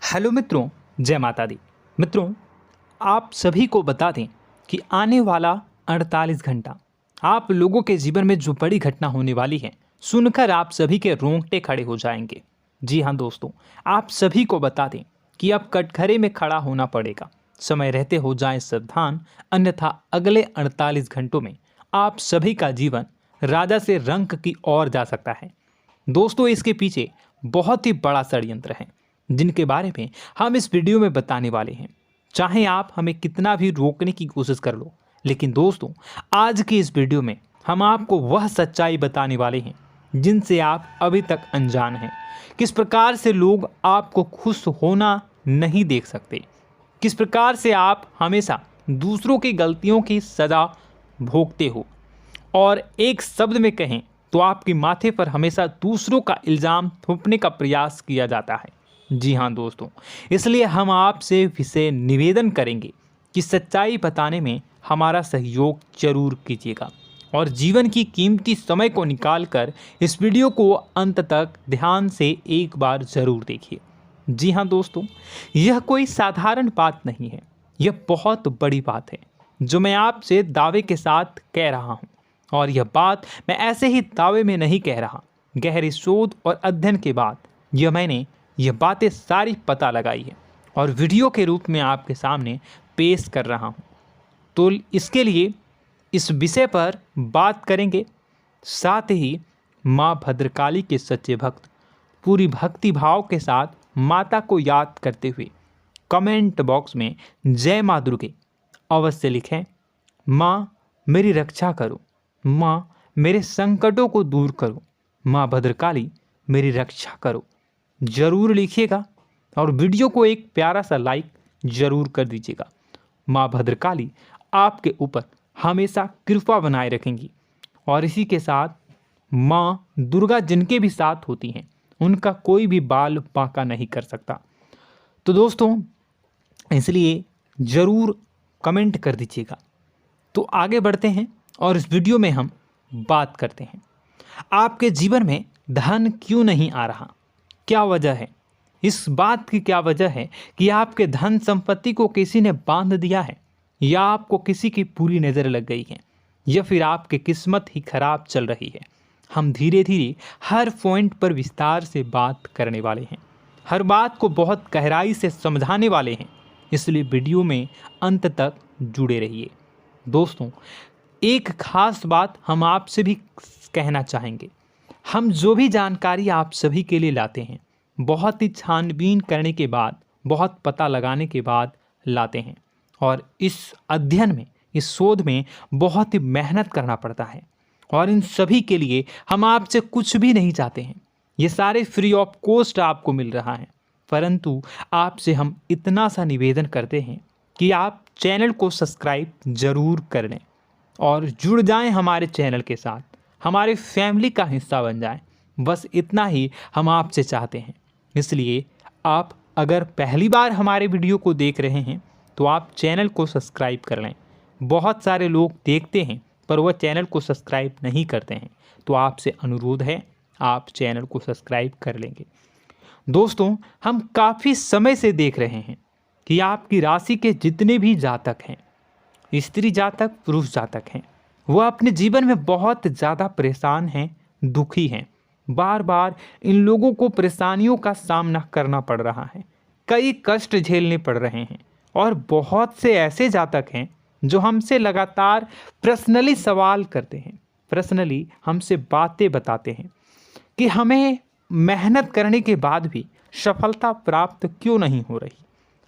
Hello मित्रों, जय माता दी। मित्रों, आप सभी को बता दें कि आने वाला 48 घंटा आप लोगों के जीवन में जो बड़ी घटना होने वाली है, सुनकर आप सभी के रोंगटे खड़े हो जाएंगे। जी हाँ दोस्तों, आप सभी को बता दें कि अब कटघरे में खड़ा होना पड़ेगा। समय रहते हो जाएं सावधान, अन्यथा अगले 48 घंटों में आप सभी का जीवन राजा से रंक की ओर जा सकता है। दोस्तों, इसके पीछे बहुत ही बड़ा षड्यंत्र है जिनके बारे में हम इस वीडियो में बताने वाले हैं। चाहे आप हमें कितना भी रोकने की कोशिश कर लो, लेकिन दोस्तों आज की इस वीडियो में हम आपको वह सच्चाई बताने वाले हैं जिनसे आप अभी तक अनजान हैं। किस प्रकार से लोग आपको खुश होना नहीं देख सकते, किस प्रकार से आप हमेशा दूसरों की गलतियों की सज़ा भोगते हो, और एक शब्द में कहें तो आपके माथे पर हमेशा दूसरों का इल्ज़ाम थोपने का प्रयास किया जाता है। जी हाँ दोस्तों, इसलिए हम आपसे विशेष निवेदन करेंगे कि सच्चाई बताने में हमारा सहयोग जरूर कीजिएगा और जीवन की कीमती समय को निकालकर इस वीडियो को अंत तक ध्यान से एक बार ज़रूर देखिए। जी हाँ दोस्तों, यह कोई साधारण बात नहीं है, यह बहुत बड़ी बात है जो मैं आपसे दावे के साथ कह रहा हूँ। और यह बात मैं ऐसे ही दावे में नहीं कह रहा, गहरी शोध और अध्ययन के बाद मैंने यह बातें सारी पता लगाई है और वीडियो के रूप में आपके सामने पेश कर रहा हूँ। तो इसके लिए इस विषय पर बात करेंगे। साथ ही माँ भद्रकाली के सच्चे भक्त पूरी भक्ति भाव के साथ माता को याद करते हुए कमेंट बॉक्स में जय माँ दुर्गे अवश्य लिखें। माँ मेरी रक्षा करो, माँ मेरे संकटों को दूर करो, माँ भद्रकाली मेरी रक्षा करो, जरूर लिखिएगा और वीडियो को एक प्यारा सा लाइक जरूर कर दीजिएगा। माँ भद्रकाली आपके ऊपर हमेशा कृपा बनाए रखेंगी और इसी के साथ माँ दुर्गा जिनके भी साथ होती हैं उनका कोई भी बाल बांका नहीं कर सकता। तो दोस्तों, इसलिए ज़रूर कमेंट कर दीजिएगा। तो आगे बढ़ते हैं और इस वीडियो में हम बात करते हैं, आपके जीवन में धन क्यों नहीं आ रहा, क्या वजह है। इस बात की क्या वजह है कि आपके धन संपत्ति को किसी ने बांध दिया है, या आपको किसी की पूरी नज़र लग गई है, या फिर आपकी किस्मत ही खराब चल रही है। हम धीरे धीरे हर पॉइंट पर विस्तार से बात करने वाले हैं, हर बात को बहुत गहराई से समझाने वाले हैं, इसलिए वीडियो में अंत तक जुड़े रहिए। दोस्तों, एक खास बात हम आपसे भी कहना चाहेंगे, हम जो भी जानकारी आप सभी के लिए लाते हैं बहुत ही छानबीन करने के बाद, बहुत पता लगाने के बाद लाते हैं, और इस अध्ययन में, इस शोध में बहुत ही मेहनत करना पड़ता है। और इन सभी के लिए हम आपसे कुछ भी नहीं चाहते हैं, ये सारे फ्री ऑफ कॉस्ट आपको मिल रहा है। परंतु आपसे हम इतना सा निवेदन करते हैं कि आप चैनल को सब्सक्राइब ज़रूर कर लें और जुड़ जाएं हमारे चैनल के साथ, हमारे फैमिली का हिस्सा बन जाएं। बस इतना ही हम आपसे चाहते हैं। इसलिए आप अगर पहली बार हमारे वीडियो को देख रहे हैं तो आप चैनल को सब्सक्राइब कर लें। बहुत सारे लोग देखते हैं पर वह चैनल को सब्सक्राइब नहीं करते हैं, तो आपसे अनुरोध है आप चैनल को सब्सक्राइब कर लेंगे। दोस्तों, हम काफ़ी समय से देख रहे हैं कि आपकी राशि के जितने भी जातक हैं, स्त्री जातक, पुरुष जातक हैं, वह अपने जीवन में बहुत ज़्यादा परेशान हैं, दुखी हैं। बार बार इन लोगों को परेशानियों का सामना करना पड़ रहा है, कई कष्ट झेलने पड़ रहे हैं। और बहुत से ऐसे जातक हैं जो हमसे लगातार पर्सनली सवाल करते हैं, पर्सनली हमसे बातें बताते हैं कि हमें मेहनत करने के बाद भी सफलता प्राप्त क्यों नहीं हो रही,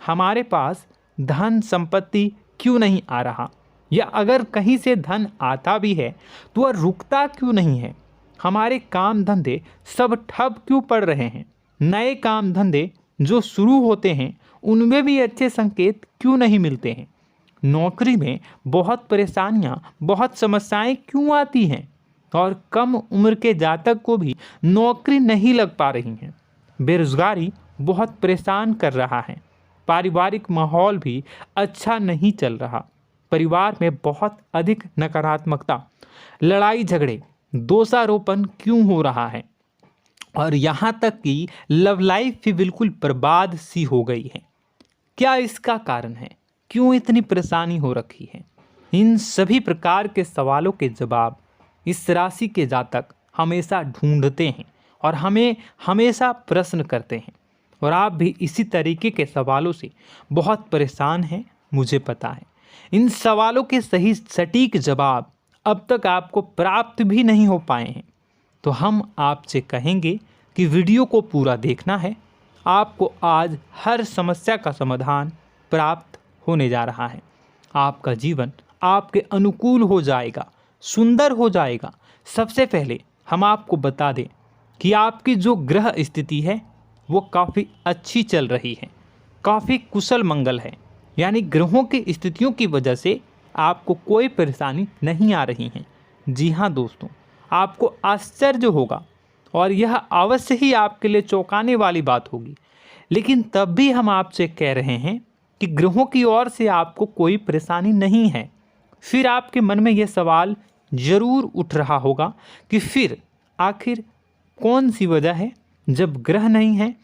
हमारे पास धन संपत्ति क्यों नहीं आ रहा, या अगर कहीं से धन आता भी है तो वह रुकता क्यों नहीं है, हमारे काम धंधे सब ठप क्यों पड़ रहे हैं, नए काम धंधे जो शुरू होते हैं उनमें भी अच्छे संकेत क्यों नहीं मिलते हैं, नौकरी में बहुत परेशानियां, बहुत समस्याएं क्यों आती हैं, और कम उम्र के जातक को भी नौकरी नहीं लग पा रही हैं, बेरोजगारी बहुत परेशान कर रहा है, पारिवारिक माहौल भी अच्छा नहीं चल रहा, परिवार में बहुत अधिक नकारात्मकता, लड़ाई झगड़े, दोषारोपण क्यों हो रहा है, और यहाँ तक कि लव लाइफ भी बिल्कुल बर्बाद सी हो गई है। क्या इसका कारण है? क्यों इतनी परेशानी हो रखी है? इन सभी प्रकार के सवालों के जवाब इस राशि के जातक हमेशा ढूंढते हैं और हमें हमेशा प्रश्न करते हैं। और आप भी इसी तरीके के सवालों से बहुत परेशान हैं, मुझे पता है। इन सवालों के सही सटीक जवाब अब तक आपको प्राप्त भी नहीं हो पाए हैं, तो हम आपसे कहेंगे कि वीडियो को पूरा देखना है। आपको आज हर समस्या का समाधान प्राप्त होने जा रहा है। आपका जीवन आपके अनुकूल हो जाएगा, सुंदर हो जाएगा। सबसे पहले हम आपको बता दें कि आपकी जो ग्रह स्थिति है वो काफ़ी अच्छी चल रही है, काफ़ी कुशल मंगल है। यानी ग्रहों की स्थितियों की वजह से आपको कोई परेशानी नहीं आ रही है। जी हाँ दोस्तों, आपको आश्चर्य होगा और यह अवश्य ही आपके लिए चौंकाने वाली बात होगी, लेकिन तब भी हम आपसे कह रहे हैं कि ग्रहों की ओर से आपको कोई परेशानी नहीं है। फिर आपके मन में यह सवाल जरूर उठ रहा होगा कि फिर आखिर कौन सी वजह है? जब ग्रह नहीं है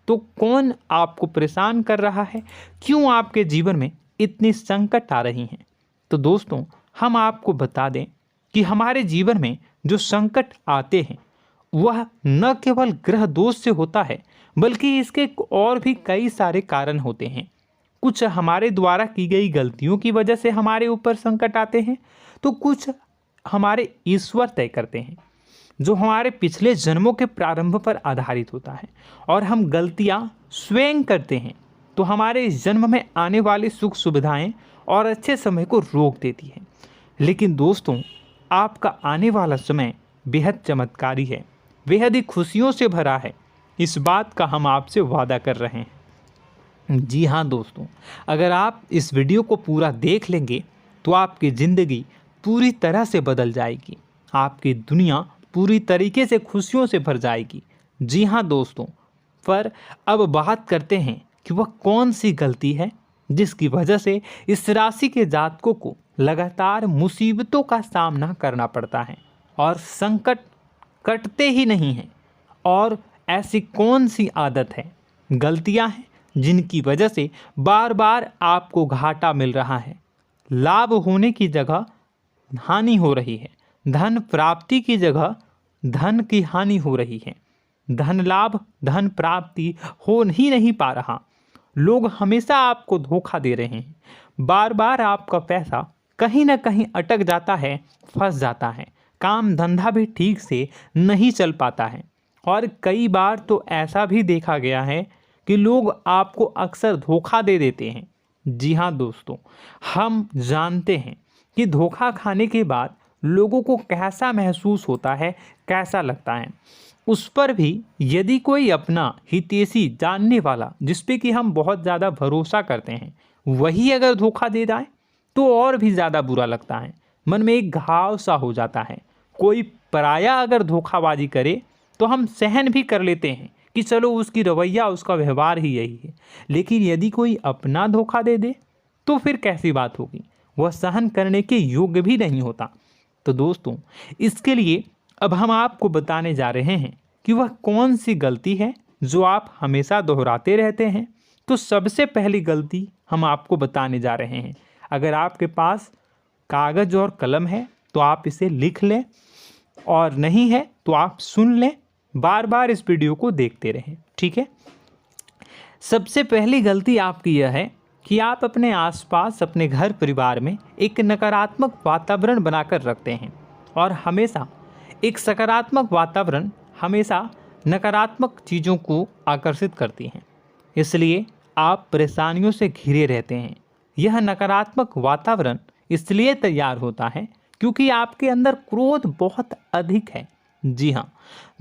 तो कौन आपको परेशान कर रहा है? क्यों आपके जीवन में इतनी संकट आ रही हैं? तो दोस्तों, हम आपको बता दें कि हमारे जीवन में जो संकट आते हैं वह न केवल ग्रह दोष से होता है, बल्कि इसके और भी कई सारे कारण होते हैं। कुछ हमारे द्वारा की गई गलतियों की वजह से हमारे ऊपर संकट आते हैं, तो कुछ हमारे ईश्वर तय करते हैं, जो हमारे पिछले जन्मों के प्रारंभ पर आधारित होता है। और हम गलतियां स्वयं करते हैं तो हमारे इस जन्म में आने वाली सुख सुविधाएं और अच्छे समय को रोक देती है। लेकिन दोस्तों, आपका आने वाला समय बेहद चमत्कारी है, बेहद ही खुशियों से भरा है। इस बात का हम आपसे वादा कर रहे हैं। जी हाँ दोस्तों, अगर आप इस वीडियो को पूरा देख लेंगे तो आपकी ज़िंदगी पूरी तरह से बदल जाएगी, आपकी दुनिया पूरी तरीके से खुशियों से भर जाएगी। जी हाँ दोस्तों, पर अब बात करते हैं कि वह कौन सी गलती है जिसकी वजह से इस राशि के जातकों को लगातार मुसीबतों का सामना करना पड़ता है और संकट कटते ही नहीं हैं। और ऐसी कौन सी आदत है, गलतियां हैं जिनकी वजह से बार बार आपको घाटा मिल रहा है, लाभ होने की जगह हानि हो रही है, धन प्राप्ति की जगह धन की हानि हो रही है, धन लाभ धन प्राप्ति हो ही नहीं पा रहा, लोग हमेशा आपको धोखा दे रहे हैं, बार बार आपका पैसा कहीं ना कहीं अटक जाता है, फंस जाता है, काम धंधा भी ठीक से नहीं चल पाता है। और कई बार तो ऐसा भी देखा गया है कि लोग आपको अक्सर धोखा दे देते हैं। जी हाँ दोस्तों, हम जानते हैं कि धोखा खाने के बाद लोगों को कैसा महसूस होता है, कैसा लगता है। उस पर भी यदि कोई अपना हितैषी जानने वाला, जिस पे कि हम बहुत ज़्यादा भरोसा करते हैं, वही अगर धोखा दे जाए तो और भी ज़्यादा बुरा लगता है, मन में एक घाव सा हो जाता है। कोई पराया अगर धोखाबाजी करे तो हम सहन भी कर लेते हैं कि चलो उसकी रवैया, उसका व्यवहार ही यही है। लेकिन यदि कोई अपना धोखा दे दे तो फिर कैसी बात होगी, वह सहन करने के योग्य भी नहीं होता। तो दोस्तों, इसके लिए अब हम आपको बताने जा रहे हैं कि वह कौन सी गलती है जो आप हमेशा दोहराते रहते हैं। तो सबसे पहली गलती हम आपको बताने जा रहे हैं। अगर आपके पास कागज़ और कलम है तो आप इसे लिख लें, और नहीं है तो आप सुन लें, बार बार इस वीडियो को देखते रहें, ठीक है। सबसे पहली गलती आपकी यह है कि आप अपने आसपास, अपने घर परिवार में एक नकारात्मक वातावरण बनाकर रखते हैं, और हमेशा एक सकारात्मक वातावरण हमेशा नकारात्मक चीज़ों को आकर्षित करती हैं। इसलिए आप परेशानियों से घिरे रहते हैं। यह नकारात्मक वातावरण इसलिए तैयार होता है क्योंकि आपके अंदर क्रोध बहुत अधिक है। जी हाँ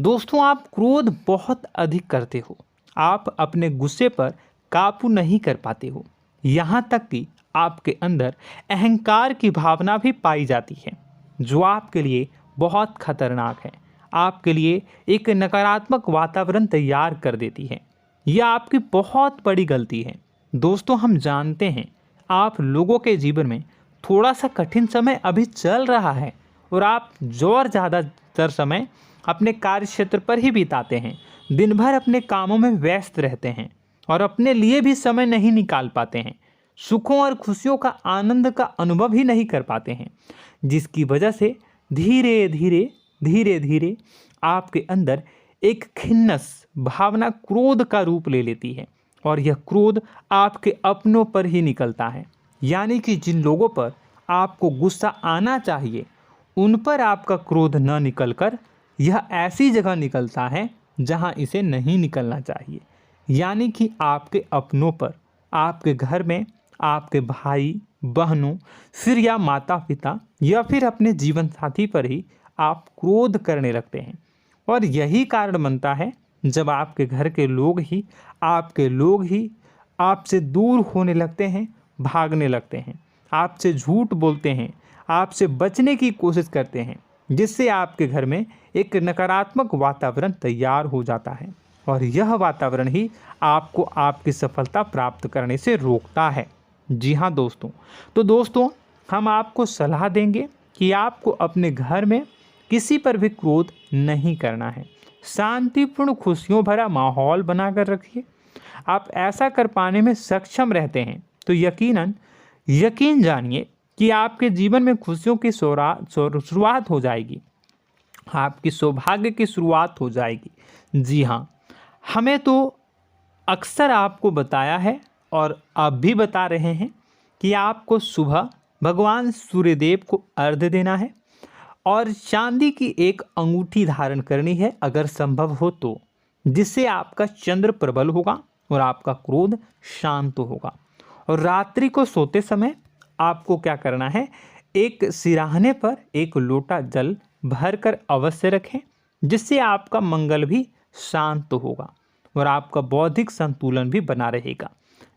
दोस्तों, आप क्रोध बहुत अधिक करते हो, आप अपने गुस्से पर काबू नहीं कर पाते हो, यहाँ तक कि आपके अंदर अहंकार की भावना भी पाई जाती है, जो आपके लिए बहुत खतरनाक है, आपके लिए एक नकारात्मक वातावरण तैयार कर देती है। यह आपकी बहुत बड़ी गलती है। दोस्तों, हम जानते हैं आप लोगों के जीवन में थोड़ा सा कठिन समय अभी चल रहा है, और आप जो और ज़्यादातर समय अपने कार्य क्षेत्र पर ही बिताते हैं, दिन भर अपने कामों में व्यस्त रहते हैं और अपने लिए भी समय नहीं निकाल पाते हैं, सुखों और खुशियों का आनंद का अनुभव ही नहीं कर पाते हैं, जिसकी वजह से धीरे धीरे धीरे धीरे आपके अंदर एक खिन्नस भावना क्रोध का रूप ले लेती है और यह क्रोध आपके अपनों पर ही निकलता है। यानी कि जिन लोगों पर आपको गुस्सा आना चाहिए उन पर आपका क्रोध न निकलकर यह ऐसी जगह निकलता है जहां इसे नहीं निकलना चाहिए। यानी कि आपके अपनों पर, आपके घर में, आपके भाई बहनों, फिर या माता पिता या फिर अपने जीवन साथी पर ही आप क्रोध करने लगते हैं। और यही कारण बनता है जब आपके घर के लोग ही आपसे दूर होने लगते हैं, भागने लगते हैं, आपसे झूठ बोलते हैं, आपसे बचने की कोशिश करते हैं, जिससे आपके घर में एक नकारात्मक वातावरण तैयार हो जाता है और यह वातावरण ही आपको आपकी सफलता प्राप्त करने से रोकता है। जी हाँ दोस्तों, तो दोस्तों हम आपको सलाह देंगे कि आपको अपने घर में किसी पर भी क्रोध नहीं करना है। शांतिपूर्ण खुशियों भरा माहौल बनाकर रखिए। आप ऐसा कर पाने में सक्षम रहते हैं तो यकीन जानिए कि आपके जीवन में खुशियों की शुरुआत हो जाएगी, आपकी सौभाग्य की शुरुआत हो जाएगी। जी हाँ, हमें तो अक्सर आपको बताया है और अब भी बता रहे हैं कि आपको सुबह भगवान सूर्यदेव को अर्घ्य देना है और चांदी की एक अंगूठी धारण करनी है अगर संभव हो तो, जिससे आपका चंद्र प्रबल होगा और आपका क्रोध शांत होगा। और रात्रि को सोते समय आपको क्या करना है, एक सिराहने पर एक लोटा जल भरकर अवश्य रखें, जिससे आपका मंगल भी शांत होगा और आपका बौद्धिक संतुलन भी बना रहेगा।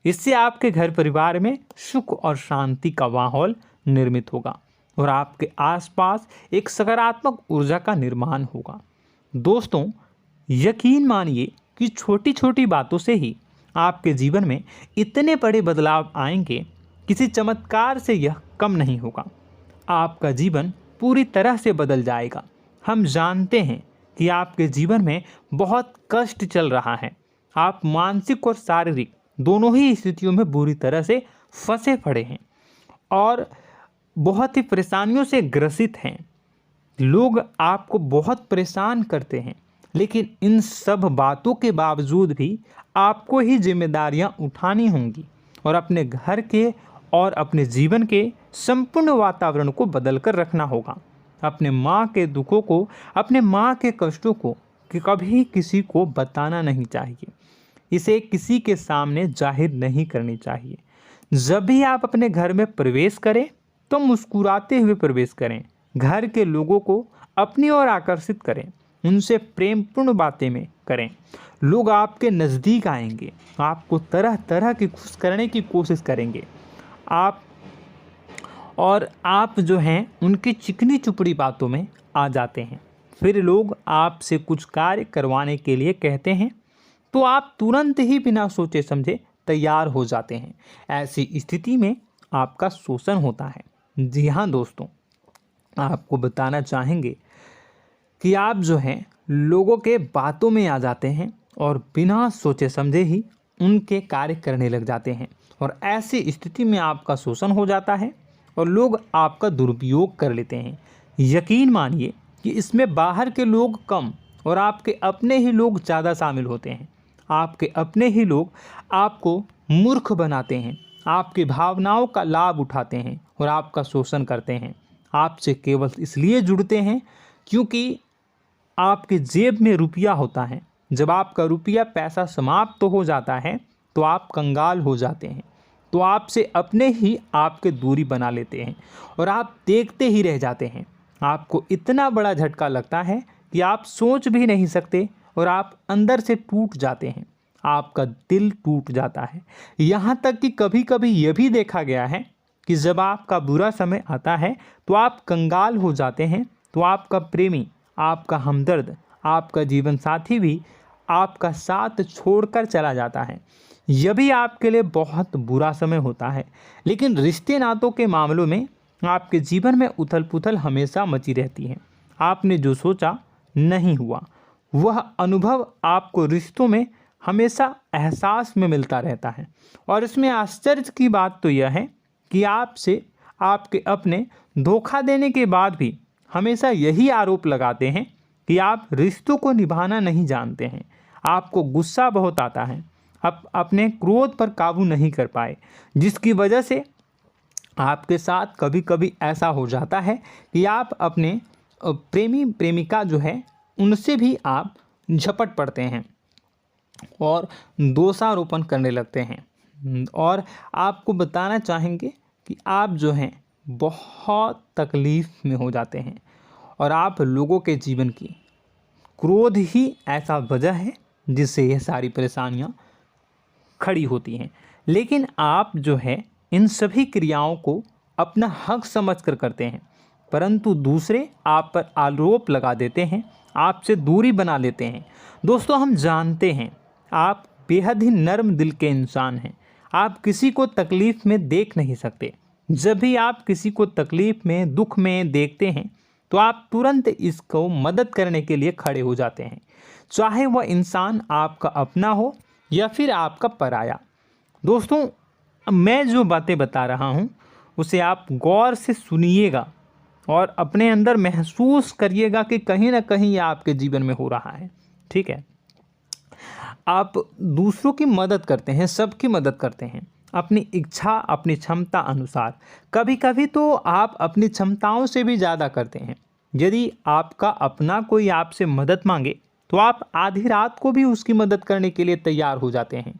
इससे आपके घर परिवार में सुख और शांति का माहौल निर्मित होगा और आपके आसपास एक सकारात्मक ऊर्जा का निर्माण होगा। दोस्तों यकीन मानिए कि छोटी छोटी बातों से ही आपके जीवन में इतने बड़े बदलाव आएंगे, किसी चमत्कार से यह कम नहीं होगा। आपका जीवन पूरी तरह से बदल जाएगा। हम जानते हैं कि आपके जीवन में बहुत कष्ट चल रहा है, आप मानसिक और शारीरिक दोनों ही स्थितियों में बुरी तरह से फंसे पड़े हैं और बहुत ही परेशानियों से ग्रसित हैं। लोग आपको बहुत परेशान करते हैं, लेकिन इन सब बातों के बावजूद भी आपको ही जिम्मेदारियां उठानी होंगी और अपने घर के और अपने जीवन के संपूर्ण वातावरण को बदल कर रखना होगा। अपने माँ के दुखों को, अपने माँ के कष्टों को कभी किसी को बताना नहीं चाहिए, इसे किसी के सामने जाहिर नहीं करनी चाहिए। जब भी आप अपने घर में प्रवेश करें तो मुस्कुराते हुए प्रवेश करें, घर के लोगों को अपनी ओर आकर्षित करें, उनसे प्रेमपूर्ण बातें में करें। लोग आपके नज़दीक आएंगे, आपको तरह तरह की खुश करने की कोशिश करेंगे। आप जो हैं उनकी चिकनी चुपड़ी बातों में आ जाते हैं। फिर लोग आपसे कुछ कार्य करवाने के लिए कहते हैं तो आप तुरंत ही बिना सोचे समझे तैयार हो जाते हैं। ऐसी स्थिति में आपका शोषण होता है। जी हाँ दोस्तों, आपको बताना चाहेंगे कि आप जो हैं लोगों के बातों में आ जाते हैं और बिना सोचे समझे ही उनके कार्य करने लग जाते हैं और ऐसी स्थिति में आपका शोषण हो जाता है और लोग आपका दुरुपयोग कर लेते हैं। यकीन मानिए कि इसमें बाहर के लोग कम और आपके अपने ही लोग ज़्यादा शामिल होते हैं। आपके अपने ही लोग आपको मूर्ख बनाते हैं, आपकी भावनाओं का लाभ उठाते हैं और आपका शोषण करते हैं। आपसे केवल इसलिए जुड़ते हैं क्योंकि आपके जेब में रुपया होता है। जब आपका रुपया पैसा समाप्त हो जाता है तो आप कंगाल हो जाते हैं, तो आपसे अपने ही आपके दूरी बना लेते हैं और आप देखते ही रह जाते हैं। आपको इतना बड़ा झटका लगता है कि आप सोच भी नहीं सकते और आप अंदर से टूट जाते हैं, आपका दिल टूट जाता है। यहाँ तक कि कभी कभी यह भी देखा गया है कि जब आपका बुरा समय आता है तो आप कंगाल हो जाते हैं, तो आपका प्रेमी, आपका हमदर्द, आपका जीवन साथी भी आपका साथ छोड़कर चला जाता है। यह भी आपके लिए बहुत बुरा समय होता है। लेकिन रिश्ते नातों के मामलों में आपके जीवन में उथल पुथल हमेशा मची रहती है। आपने जो सोचा नहीं हुआ। वह अनुभव आपको रिश्तों में हमेशा एहसास में मिलता रहता है। और इसमें आश्चर्य की बात तो यह है कि आपसे आपके अपने धोखा देने के बाद भी हमेशा यही आरोप लगाते हैं कि आप रिश्तों को निभाना नहीं जानते हैं। आपको गुस्सा बहुत आता है, आप अपने क्रोध पर काबू नहीं कर पाए, जिसकी वजह से आपके साथ कभी कभी ऐसा हो जाता है कि आप अपने प्रेमी प्रेमिका जो है उनसे भी आप झपट पड़ते हैं और दोषारोपण करने लगते हैं। और आपको बताना चाहेंगे कि आप जो हैं बहुत तकलीफ़ में हो जाते हैं और आप लोगों के जीवन की क्रोध ही ऐसा वजह है जिससे ये सारी परेशानियां खड़ी होती हैं। लेकिन आप जो है इन सभी क्रियाओं को अपना हक समझकर करते हैं, परंतु दूसरे आप पर आरोप लगा देते हैं, आपसे दूरी बना लेते हैं। दोस्तों, हम जानते हैं आप बेहद ही नर्म दिल के इंसान हैं। आप किसी को तकलीफ़ में देख नहीं सकते। जब भी आप किसी को तकलीफ़ में, दुख में देखते हैं तो आप तुरंत इसको मदद करने के लिए खड़े हो जाते हैं, चाहे वह इंसान आपका अपना हो या फिर आपका पराया। दोस्तों, मैं जो बातें बता रहा हूँ उसे आप गौर से सुनिएगा और अपने अंदर महसूस करिएगा कि कहीं ना कहीं ये आपके जीवन में हो रहा है। ठीक है, आप दूसरों की मदद करते हैं, सबकी मदद करते हैं अपनी इच्छा, अपनी क्षमता अनुसार। कभी कभी तो आप अपनी क्षमताओं से भी ज़्यादा करते हैं। यदि आपका अपना कोई आपसे मदद मांगे तो आप आधी रात को भी उसकी मदद करने के लिए तैयार हो जाते हैं।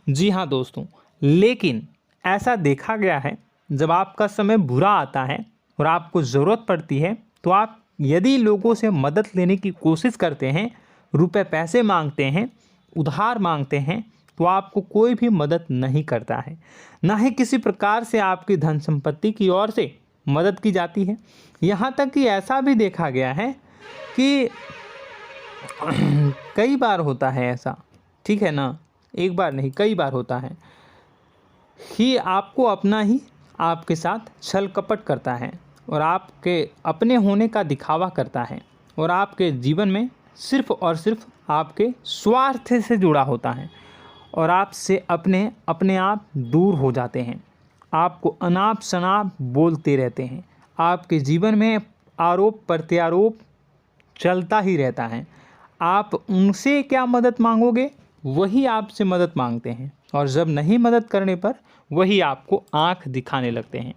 जी हाँ दोस्तों, लेकिन ऐसा देखा गया है जब आपका समय बुरा आता है और आपको ज़रूरत पड़ती है तो आप यदि लोगों से मदद लेने की कोशिश करते हैं, रुपए पैसे मांगते हैं, उधार मांगते हैं, तो आपको कोई भी मदद नहीं करता है। ना ही किसी प्रकार से आपकी धन संपत्ति की ओर से मदद की जाती है। यहाँ तक कि ऐसा भी देखा गया है कि कई बार होता है ऐसा, ठीक है ना, एक बार नहीं कई बार होता है कि आपको अपना ही आपके साथ छल कपट करता है और आपके अपने होने का दिखावा करता है और आपके जीवन में सिर्फ और सिर्फ आपके स्वार्थ से जुड़ा होता है और आपसे अपने आप दूर हो जाते हैं। आपको अनाप शनाप बोलते रहते हैं। आपके जीवन में आरोप प्रत्यारोप चलता ही रहता है। आप उनसे क्या मदद मांगोगे, वही आपसे मदद मांगते हैं और जब नहीं मदद करने पर वही आपको आंख दिखाने लगते हैं।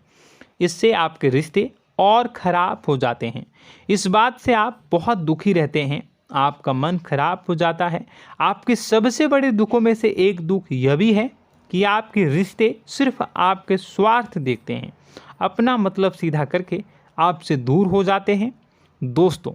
इससे आपके रिश्ते और ख़राब हो जाते हैं। इस बात से आप बहुत दुखी रहते हैं, आपका मन खराब हो जाता है। आपके सबसे बड़े दुखों में से एक दुख यह भी है कि आपके रिश्ते सिर्फ आपके स्वार्थ देखते हैं, अपना मतलब सीधा करके आपसे दूर हो जाते हैं। दोस्तों,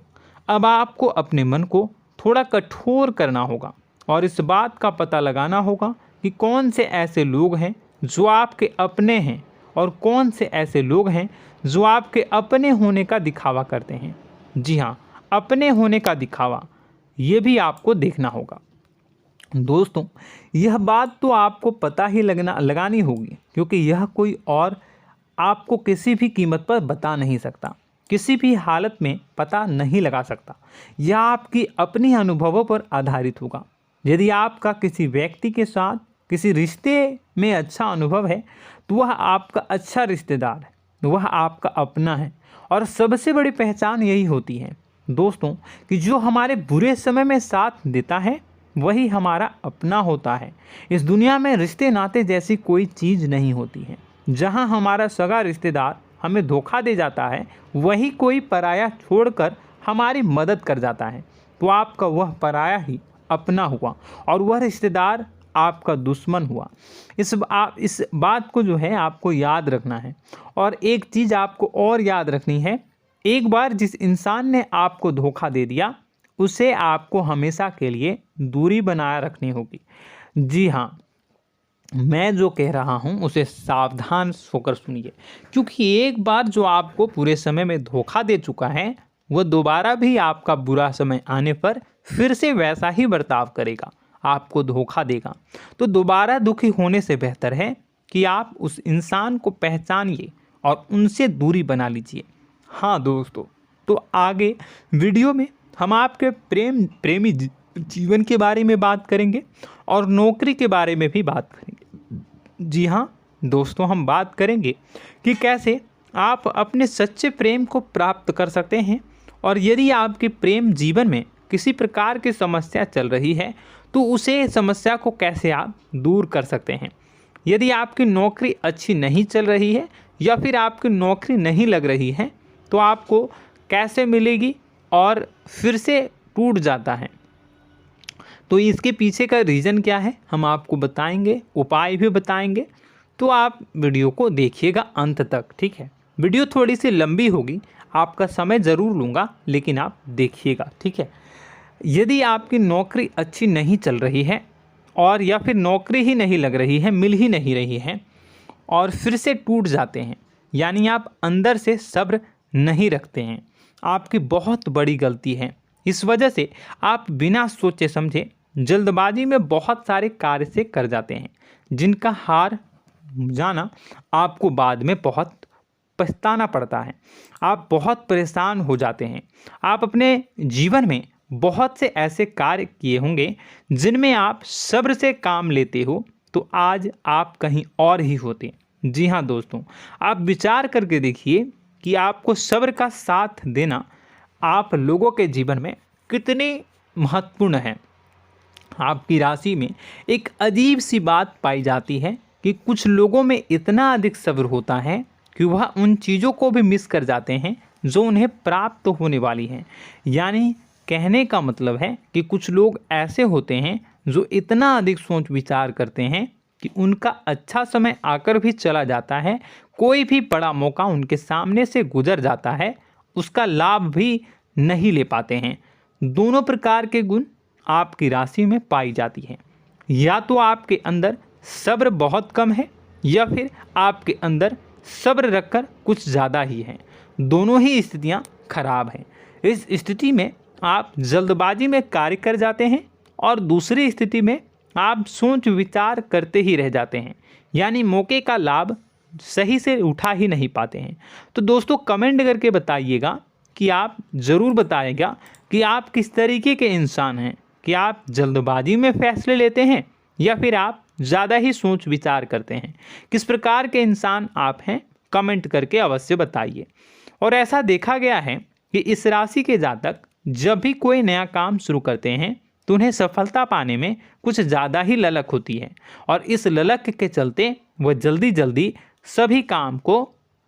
अब आपको अपने मन को थोड़ा कठोर करना होगा और इस बात का पता लगाना होगा कि कौन से ऐसे लोग हैं जो आपके अपने हैं और कौन से ऐसे लोग हैं जो आपके अपने होने का दिखावा करते हैं। जी हाँ, अपने होने का दिखावा, ये भी आपको देखना होगा। दोस्तों, यह बात तो आपको पता ही लगानी होगी, क्योंकि यह कोई और आपको किसी भी कीमत पर बता नहीं सकता, किसी भी हालत में पता नहीं लगा सकता। यह आपकी अपनी अनुभवों पर आधारित होगा। यदि आपका किसी व्यक्ति के साथ किसी रिश्ते में अच्छा अनुभव है तो वह आपका अच्छा रिश्तेदार है, वह आपका अपना है। और सबसे बड़ी पहचान यही होती है दोस्तों कि जो हमारे बुरे समय में साथ देता है वही हमारा अपना होता है। इस दुनिया में रिश्ते नाते जैसी कोई चीज़ नहीं होती है। जहां हमारा सगा रिश्तेदार हमें धोखा दे जाता है, वही कोई पराया छोड़कर हमारी मदद कर जाता है, तो आपका वह पराया ही अपना हुआ और वह रिश्तेदार आपका दुश्मन हुआ। इस बात को जो है आपको याद रखना है। और एक चीज़ आपको और याद रखनी है, एक बार जिस इंसान ने आपको धोखा दे दिया उसे आपको हमेशा के लिए दूरी बनाए रखनी होगी। जी हाँ, मैं जो कह रहा हूँ उसे सावधान होकर सुनिए, क्योंकि एक बार जो आपको पूरे समय में धोखा दे चुका है वह दोबारा भी आपका बुरा समय आने पर फिर से वैसा ही बर्ताव करेगा, आपको धोखा देगा। तो दोबारा दुखी होने से बेहतर है कि आप उस इंसान को पहचानिए और उनसे दूरी बना लीजिए। हाँ दोस्तों, तो आगे वीडियो में हम आपके प्रेमी जीवन के बारे में बात करेंगे और नौकरी के बारे में भी बात करेंगे। जी हाँ दोस्तों, हम बात करेंगे कि कैसे आप अपने सच्चे प्रेम को प्राप्त कर सकते हैं, और यदि आपके प्रेम जीवन में किसी प्रकार की समस्या चल रही है तो उसे समस्या को कैसे आप दूर कर सकते हैं। यदि आपकी नौकरी अच्छी नहीं चल रही है या फिर आपकी नौकरी नहीं लग रही है तो आपको कैसे मिलेगी और फिर से टूट जाता है, तो इसके पीछे का रीज़न क्या है हम आपको बताएंगे, उपाय भी बताएंगे। तो आप वीडियो को देखिएगा अंत तक, ठीक है। वीडियो थोड़ी सी लंबी होगी, आपका समय ज़रूर लूँगा, लेकिन आप देखिएगा, ठीक है। यदि आपकी नौकरी अच्छी नहीं चल रही है और या फिर नौकरी ही नहीं लग रही है, मिल ही नहीं रही है और फिर से टूट जाते हैं, यानी आप अंदर से सब्र नहीं रखते हैं, आपकी बहुत बड़ी गलती है। इस वजह से आप बिना सोचे समझे जल्दबाजी में बहुत सारे कार्य से कर जाते हैं, जिनका हार जाना आपको बाद में बहुत पछताना पड़ता है। आप बहुत परेशान हो जाते हैं। आप अपने जीवन में बहुत से ऐसे कार्य किए होंगे जिनमें आप सब्र से काम लेते हो, तो आज आप कहीं और ही होते। जी हाँ दोस्तों, आप विचार करके देखिए कि आपको सब्र का साथ देना आप लोगों के जीवन में कितनी महत्वपूर्ण है। आपकी राशि में एक अजीब सी बात पाई जाती है कि कुछ लोगों में इतना अधिक सब्र होता है कि वह उन चीज़ों को भी मिस कर जाते हैं जो उन्हें प्राप्त होने वाली हैं। यानी कहने का मतलब है कि कुछ लोग ऐसे होते हैं जो इतना अधिक सोच विचार करते हैं कि उनका अच्छा समय आकर भी चला जाता है, कोई भी बड़ा मौका उनके सामने से गुजर जाता है, उसका लाभ भी नहीं ले पाते हैं। दोनों प्रकार के गुण आपकी राशि में पाई जाती हैं। या तो आपके अंदर सब्र बहुत कम है या फिर आपके अंदर सब्र रखकर कुछ ज़्यादा ही है। दोनों ही स्थितियाँ खराब हैं। इस स्थिति में आप जल्दबाजी में कार्य कर जाते हैं और दूसरी स्थिति में आप सोच विचार करते ही रह जाते हैं, यानी मौके का लाभ सही से उठा ही नहीं पाते हैं। तो दोस्तों कमेंट करके बताइएगा कि आप ज़रूर बताइएगा कि आप किस तरीके के इंसान हैं, कि आप जल्दबाजी में फैसले लेते हैं या फिर आप ज़्यादा ही सोच विचार करते हैं। किस प्रकार के इंसान आप हैं, कमेंट करके अवश्य बताइए। और ऐसा देखा गया है कि इस राशि के जातक जब भी कोई नया काम शुरू करते हैं तो उन्हें सफलता पाने में कुछ ज़्यादा ही ललक होती है, और इस ललक के चलते वह जल्दी जल्दी सभी काम को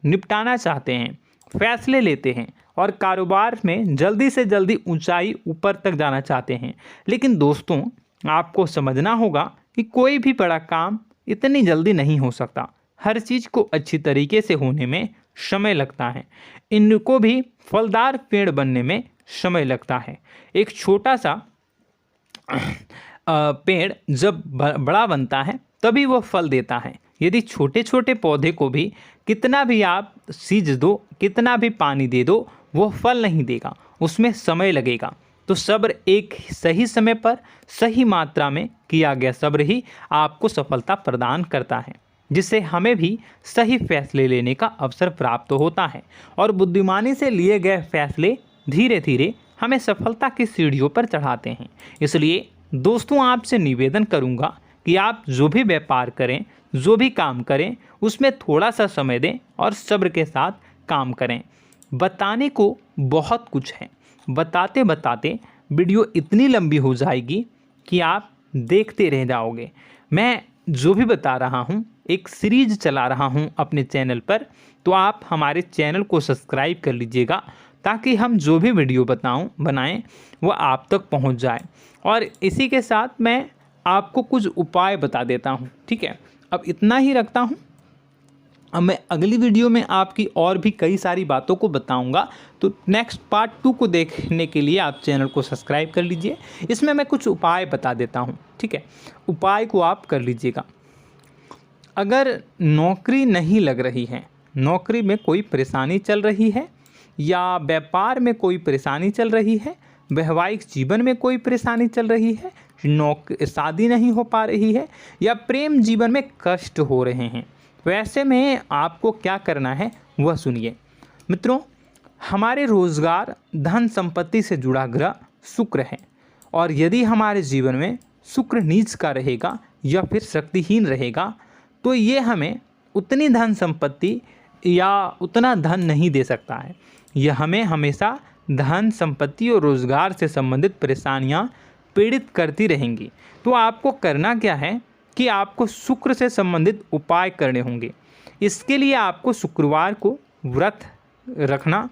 निपटाना चाहते हैं, फैसले लेते हैं और कारोबार में जल्दी से जल्दी ऊंचाई ऊपर तक जाना चाहते हैं। लेकिन दोस्तों आपको समझना होगा कि कोई भी बड़ा काम इतनी जल्दी नहीं हो सकता। हर चीज़ को अच्छी तरीके से होने में समय लगता है। इनको भी फलदार पेड़ बनने में समय लगता है। एक छोटा सा पेड़ जब बड़ा बनता है तभी वो फल देता है। यदि छोटे छोटे पौधे को भी कितना भी आप सींच दो, कितना भी पानी दे दो, वो फल नहीं देगा, उसमें समय लगेगा। तो सब्र एक सही समय पर सही मात्रा में किया गया सब्र ही आपको सफलता प्रदान करता है, जिससे हमें भी सही फैसले लेने का अवसर प्राप्त होता है। और बुद्धिमानी से लिए गए फैसले धीरे धीरे हमें सफलता की सीढ़ियों पर चढ़ाते हैं। इसलिए दोस्तों आपसे निवेदन करूंगा कि आप जो भी व्यापार करें, जो भी काम करें, उसमें थोड़ा सा समय दें और सब्र के साथ काम करें। बताने को बहुत कुछ है, बताते बताते वीडियो इतनी लंबी हो जाएगी कि आप देखते रह जाओगे। मैं जो भी बता रहा हूँ एक सीरीज चला रहा हूँ अपने चैनल पर, तो आप हमारे चैनल को सब्सक्राइब कर लीजिएगा ताकि हम जो भी वीडियो बनाएं वो आप तक पहुँच जाए। और इसी के साथ मैं आपको कुछ उपाय बता देता हूँ, ठीक है। अब इतना ही रखता हूँ। अब मैं अगली वीडियो में आपकी और भी कई सारी बातों को बताऊंगा। तो नेक्स्ट पार्ट 2 को देखने के लिए आप चैनल को सब्सक्राइब कर लीजिए। इसमें मैं कुछ उपाय बता देता हूं, ठीक है। उपाय को आप कर लीजिएगा। अगर नौकरी नहीं लग रही है, नौकरी में कोई परेशानी चल रही है, या व्यापार में कोई परेशानी चल रही है, वैवाहिक जीवन में कोई परेशानी चल रही है, शादी नहीं हो पा रही है, या प्रेम जीवन में कष्ट हो रहे हैं, वैसे में आपको क्या करना है वह सुनिए। मित्रों, हमारे रोजगार धन संपत्ति से जुड़ा ग्रह शुक्र है, और यदि हमारे जीवन में शुक्र नीच का रहेगा या फिर शक्तिहीन रहेगा तो ये हमें उतनी धन संपत्ति या उतना धन नहीं दे सकता है। यह हमें हमेशा धन संपत्ति और रोजगार से संबंधित परेशानियां पीड़ित करती रहेंगी। तो आपको करना क्या है कि आपको शुक्र से संबंधित उपाय करने होंगे। इसके लिए आपको शुक्रवार को व्रत रखना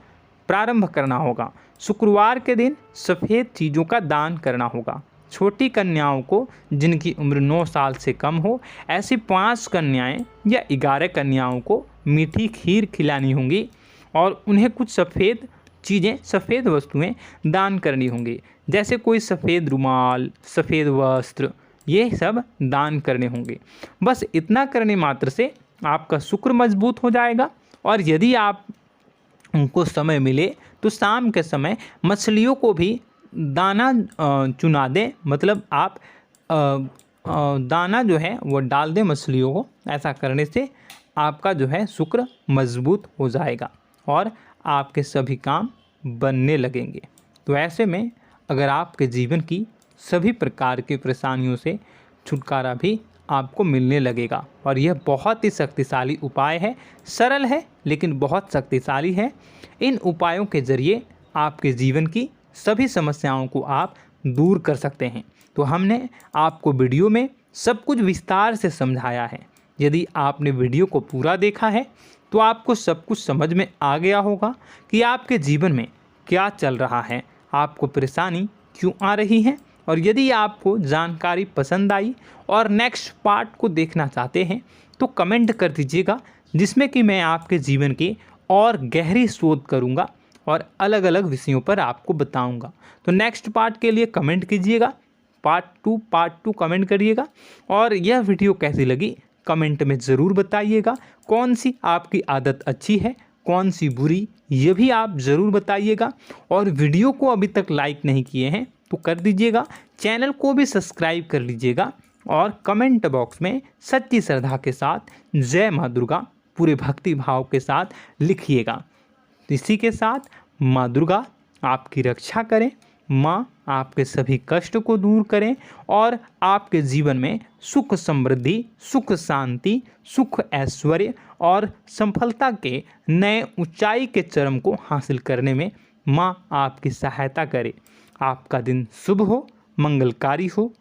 प्रारंभ करना होगा। शुक्रवार के दिन सफ़ेद चीज़ों का दान करना होगा। छोटी कन्याओं को जिनकी उम्र 9 साल से कम हो, ऐसी 5 कन्याएं या 11 कन्याओं को मीठी खीर खिलानी होंगी और उन्हें कुछ सफ़ेद चीज़ें, सफ़ेद वस्तुएं दान करनी होंगी, जैसे कोई सफ़ेद रुमाल, सफ़ेद वस्त्र, ये सब दान करने होंगे। बस इतना करने मात्र से आपका शुक्र मजबूत हो जाएगा। और यदि आप उनको समय मिले तो शाम के समय मछलियों को भी दाना चुना दें, मतलब आप दाना जो है वो डाल दें मछलियों को। ऐसा करने से आपका जो है शुक्र मजबूत हो जाएगा और आपके सभी काम बनने लगेंगे। तो ऐसे में अगर आपके जीवन की सभी प्रकार की परेशानियों से छुटकारा भी आपको मिलने लगेगा। और यह बहुत ही शक्तिशाली उपाय है, सरल है लेकिन बहुत शक्तिशाली है। इन उपायों के ज़रिए आपके जीवन की सभी समस्याओं को आप दूर कर सकते हैं। तो हमने आपको वीडियो में सब कुछ विस्तार से समझाया है। यदि आपने वीडियो को पूरा देखा है तो आपको सब कुछ समझ में आ गया होगा कि आपके जीवन में क्या चल रहा है, आपको परेशानी क्यों आ रही है। और यदि आपको जानकारी पसंद आई और नेक्स्ट पार्ट को देखना चाहते हैं तो कमेंट कर दीजिएगा, जिसमें कि मैं आपके जीवन की और गहरी शोध करूंगा और अलग अलग विषयों पर आपको बताऊंगा। तो नेक्स्ट पार्ट के लिए कमेंट कीजिएगा, पार्ट टू कमेंट करिएगा। और यह वीडियो कैसी लगी कमेंट में ज़रूर बताइएगा। कौन सी आपकी आदत अच्छी है, कौन सी बुरी, ये भी आप ज़रूर बताइएगा। और वीडियो को अभी तक लाइक नहीं किए हैं तो कर दीजिएगा, चैनल को भी सब्सक्राइब कर लीजिएगा और कमेंट बॉक्स में सच्ची श्रद्धा के साथ जय माँ दुर्गा पूरे भक्ति भाव के साथ लिखिएगा। इसी के साथ माँ दुर्गा आपकी रक्षा करें, माँ आपके सभी कष्ट को दूर करें और आपके जीवन में सुख समृद्धि, सुख शांति, सुख ऐश्वर्य और सफलता के नए ऊंचाई के चरम को हासिल करने में माँ आपकी सहायता करे। आपका दिन शुभ हो, मंगलकारी हो।